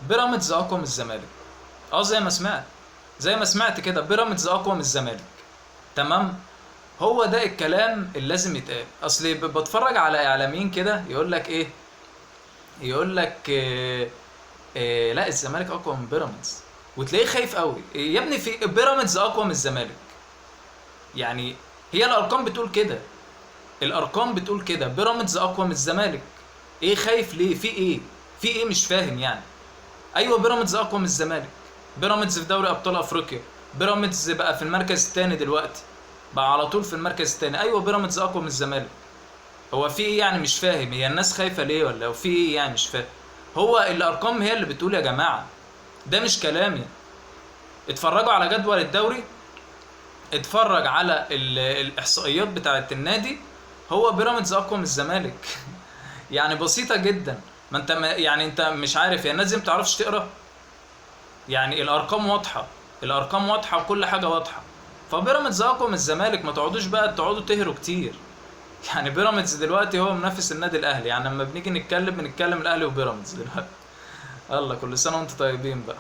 بيراميدز اقوى من الزمالك. زي ما سمعت كده، بيراميدز اقوى من الزمالك. تمام. هو ده الكلام اللي لازم يتقال. اصل بتفرج على اعلاميين كده يقول لك ايه، يقول لك لا الزمالك اقوى من بيراميدز، وتلاقيه خايف قوي. يا ابني في بيراميدز اقوى من الزمالك، يعني هي الارقام بتقول كده. الارقام بتقول كده، بيراميدز اقوى من الزمالك. ايه خايف ليه؟ في ايه مش فاهم يعني. ايوه بيراميدز اقوى من الزمالك. بيراميدز في دوري ابطال افريقيا. بيراميدز بقى في المركز الثاني دلوقتي، بقى على طول في المركز الثاني. ايوه بيراميدز اقوى من الزمالك. هو في ايه يعني مش فاهم؟ هي الناس خايفه ليه؟ ولا هو في ايه يعني مش فاهم؟ هو الارقام هي اللي بتقول يا جماعه، ده مش كلامي. اتفرجوا على جدول الدوري، اتفرج على الاحصائيات بتاعه النادي. هو بيراميدز اقوى من الزمالك. يعني بسيطه جدا. ما انت يعني انت مش عارف، يا الناس دي ما بتعرفش تقرا. يعني الارقام واضحه، الارقام واضحه وكل حاجه واضحه. فبيراميدز اقوى من الزمالك. ما تقعدوش بقى تقعدوا تهروا كتير. يعني بيراميدز دلوقتي هو منافس النادي الاهلي. يعني لما بنيجي نتكلم بنتكلم الاهلي وبيراميدز دلوقتي. الله، كل سنه وانتم طيبين بقى.